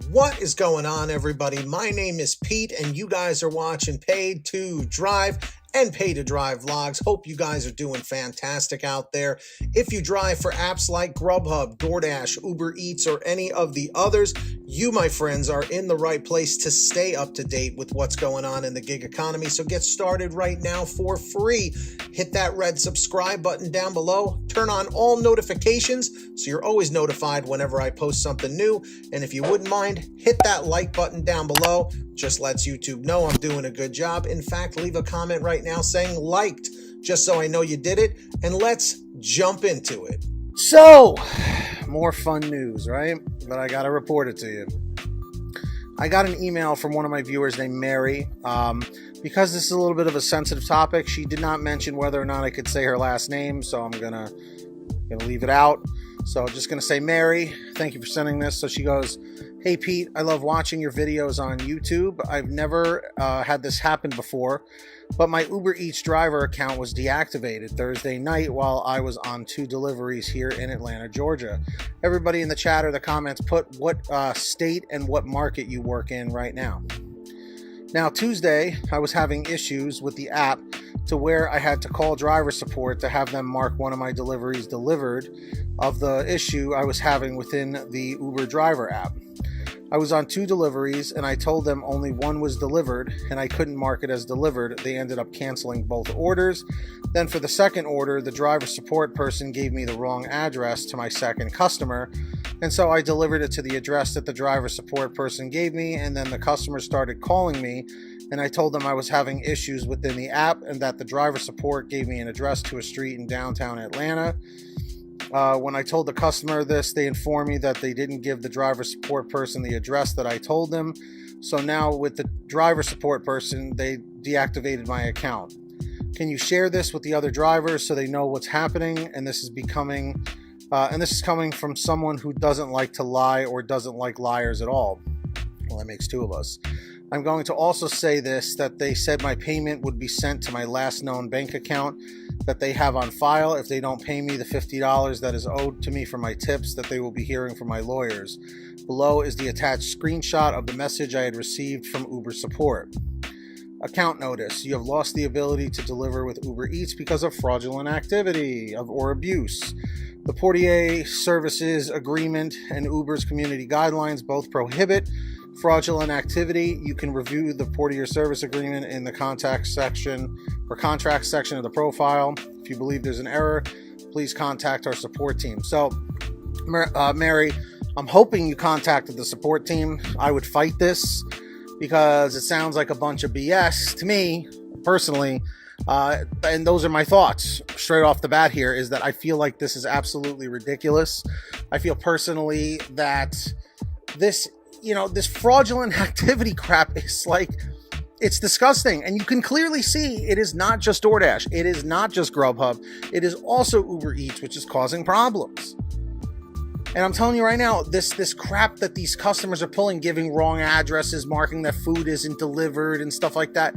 What is going on, everybody? My name is Pete, and you guys are watching Paid to Drive and Pay to Drive vlogs. Hope you guys are doing fantastic out there. If you drive for apps like GrubHub, DoorDash, Uber Eats, or any of the others, you, my friends, are in the right place to stay up to date with what's going on in the gig economy. So get started right now for free. Hit that red subscribe button down below. Turn on all notifications so you're always notified whenever I post something new. And if you wouldn't mind, hit that like button down below. Just lets YouTube know I'm doing a good job. In fact, leave a comment right now saying liked, just so I know you did it. And let's jump into it. So, more fun news, right? But I got to report it to you. I got an email from one of my viewers named Mary. Because this is a little bit of a sensitive topic, she did not mention whether or not I could say her last name, so I'm gonna leave it out. So I'm just gonna say, Mary, thank you for sending this. So she goes, "Hey Pete, I love watching your videos on YouTube. I've never had this happen before, but my Uber Eats driver account was deactivated Thursday night while I was on 2 deliveries here in Atlanta, Georgia. Everybody in the chat or the comments, put what state and what market you work in right now." Now, Tuesday, I was having issues with the app to where I had to call driver support to have them mark one of my deliveries delivered of the issue I was having within the Uber driver app. I was on 2 deliveries and I told them only one was delivered and I couldn't mark it as delivered. They ended up canceling both orders. Then for the second order, the driver support person gave me the wrong address to my second customer. And so I delivered it to the address that the driver support person gave me, and then the customer started calling me, and I told them I was having issues within the app and that the driver support gave me an address to a street in downtown Atlanta. When I told the customer this, they informed me that they didn't give the driver support person the address that I told them. So now with the driver support person, they deactivated my account. Can you share this with the other drivers so they know what's happening? And this is coming from someone who doesn't like to lie or doesn't like liars at all. Well, that makes 2 of us. I'm going to also say this, that they said my payment would be sent to my last known bank account that they have on file if they don't pay me the $50 that is owed to me for my tips that they will be hearing from my lawyers. Below is the attached screenshot of the message I had received from Uber support. Account notice. You have lost the ability to deliver with Uber Eats because of fraudulent activity or abuse. The Portier Services Agreement and Uber's community guidelines both prohibit fraudulent activity. You can review the Portier Service Agreement in the contact section or contract section of the profile. If you believe there's an error, please contact our support team. So, Mary, I'm hoping you contacted the support team. I would fight this because it sounds like a bunch of BS to me, personally. And those are my thoughts straight off the bat here, is that I feel like this is absolutely ridiculous. I feel personally that this fraudulent activity crap is like, it's disgusting. And you can clearly see it is not just DoorDash. It is not just GrubHub. It is also Uber Eats, which is causing problems. And I'm telling you right now, this crap that these customers are pulling, giving wrong addresses, marking that food isn't delivered and stuff like that.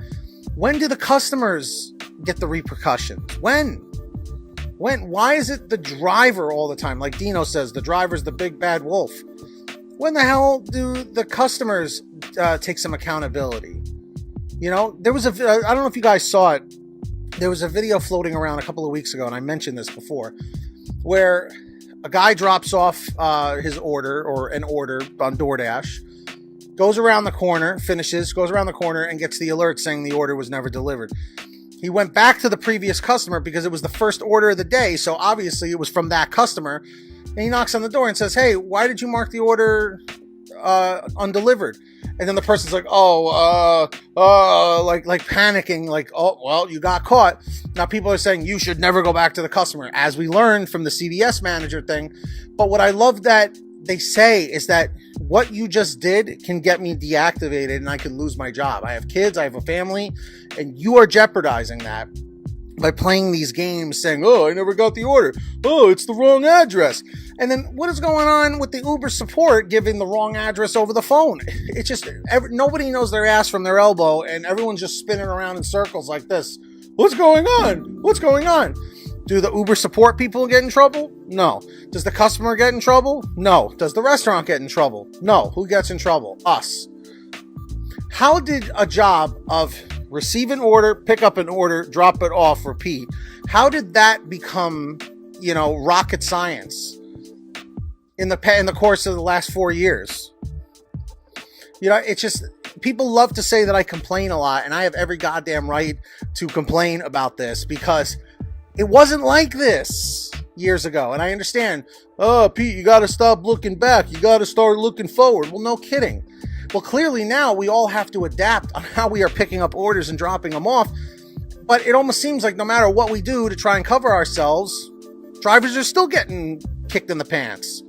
When do the customers get the repercussions? When? Why is it the driver all the time? Like Dino says, the driver's the big bad wolf. When the hell do the customers take some accountability? You know, I don't know if you guys saw it. There was a video floating around a couple of weeks ago, and I mentioned this before, where a guy drops off his order or an order on DoorDash, goes around the corner, goes around the corner and gets the alert saying the order was never delivered. He went back to the previous customer because it was the first order of the day, so obviously it was from that customer. And he knocks on the door and says, "Hey, why did you mark the order undelivered?" And then the person's like, like panicking, like, "Oh, well, you got caught." Now people are saying you should never go back to the customer, as we learned from the CVS manager thing. But what I love that they say is that what you just did can get me deactivated and I could lose my job. I have kids, I have a family, and you are jeopardizing that by playing these games saying, "Oh, I never got the order. Oh, it's the wrong address." And then what is going on with the Uber support giving the wrong address over the phone? It's just, nobody knows their ass from their elbow, and everyone's just spinning around in circles like this. What's going on? What's going on? Do the Uber support people get in trouble? No. Does the customer get in trouble? No. Does the restaurant get in trouble? No. Who gets in trouble? Us. How did a job of receive an order, pick up an order, drop it off, repeat, how did that become, rocket science in the course of the last 4 years? It's just, people love to say that I complain a lot, and I have every goddamn right to complain about this because it wasn't like this years ago. And I understand, oh, Pete, you got to stop looking back. You got to start looking forward. Well, no kidding. Well, clearly now we all have to adapt on how we are picking up orders and dropping them off. But it almost seems like no matter what we do to try and cover ourselves, drivers are still getting kicked in the pants.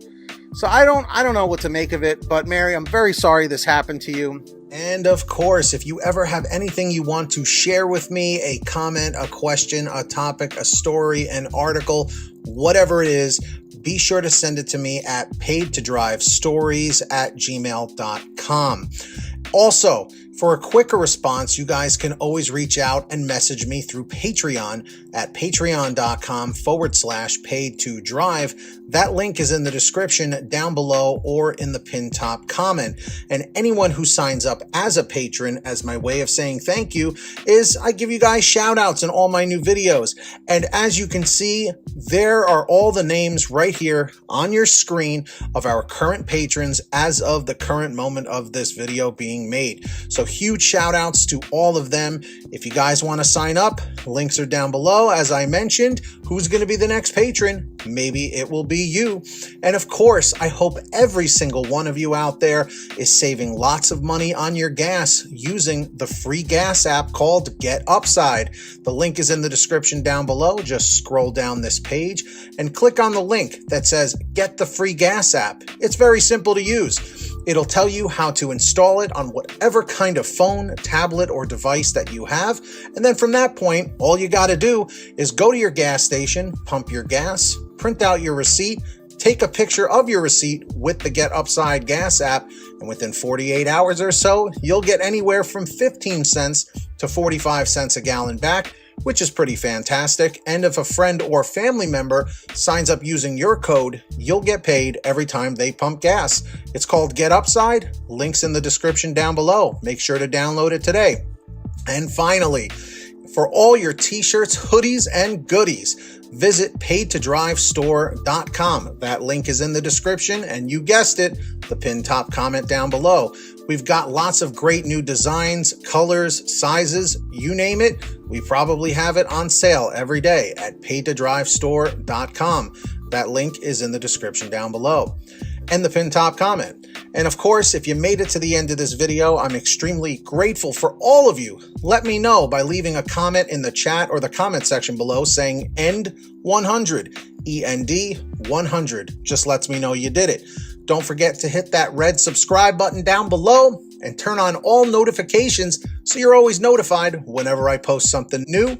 So I don't know what to make of it. But Mary, I'm very sorry this happened to you. And of course, if you ever have anything you want to share with me, a comment, a question, a topic, a story, an article, whatever it is, be sure to send it to me at paidtodrivestories@gmail.com. Also, for a quicker response, you guys can always reach out and message me through Patreon at patreon.com/paid2drive. That link is in the description down below or in the pinned top comment. And anyone who signs up as a patron, as my way of saying thank you, is I give you guys shout outs in all my new videos. And as you can see, there are all the names right here on your screen of our current patrons as of the current moment of this video being made. So huge shout outs to all of them. If you guys want to sign up, links are down below. As I mentioned, who's going to be the next patron? Maybe it will be you. And of course, I hope every single one of you out there is saving lots of money on your gas using the free gas app called Get Upside. The link is in the description down below. Just scroll down this page and click on the link that says Get the Free Gas App. It's very simple to use. It'll tell you how to install it on whatever kind of phone, tablet, or device that you have. And then from that point, all you got to do is go to your gas station, pump your gas, print out your receipt, take a picture of your receipt with the Get Upside gas app, and within 48 hours or so, you'll get anywhere from 15 cents to 45 cents a gallon back, which is pretty fantastic. And if a friend or family member signs up using your code, you'll get paid every time they pump gas. It's called Get Upside. Links in the description down below. Make sure to download it today. And finally, for all your t-shirts, hoodies, and goodies, visit paidtodrivestore.com. That link is in the description, and you guessed it, the pinned top comment down below. We've got lots of great new designs, colors, sizes, you name it. We probably have it on sale every day at paidtodrivestore.com. That link is in the description down below and the pinned top comment. And of course, if you made it to the end of this video, I'm extremely grateful for all of you. Let me know by leaving a comment in the chat or the comment section below saying END 100, END 100. Just lets me know you did it. Don't forget to hit that red subscribe button down below and turn on all notifications so you're always notified whenever I post something new.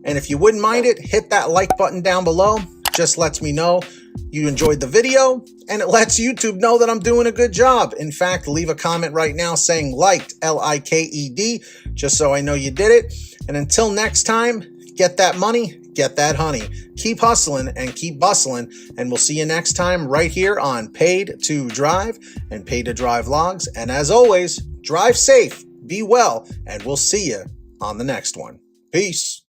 And if you wouldn't mind it, hit that like button down below. Just lets me know you enjoyed the video, and it lets YouTube know that I'm doing a good job. In fact, leave a comment right now saying liked, LIKED, just so I know you did it. And until next time, get that money, get that honey. Keep hustling and keep bustling, and we'll see you next time right here on Paid to Drive and Paid to Drive Vlogs. And as always, drive safe, be well, and we'll see you on the next one. Peace.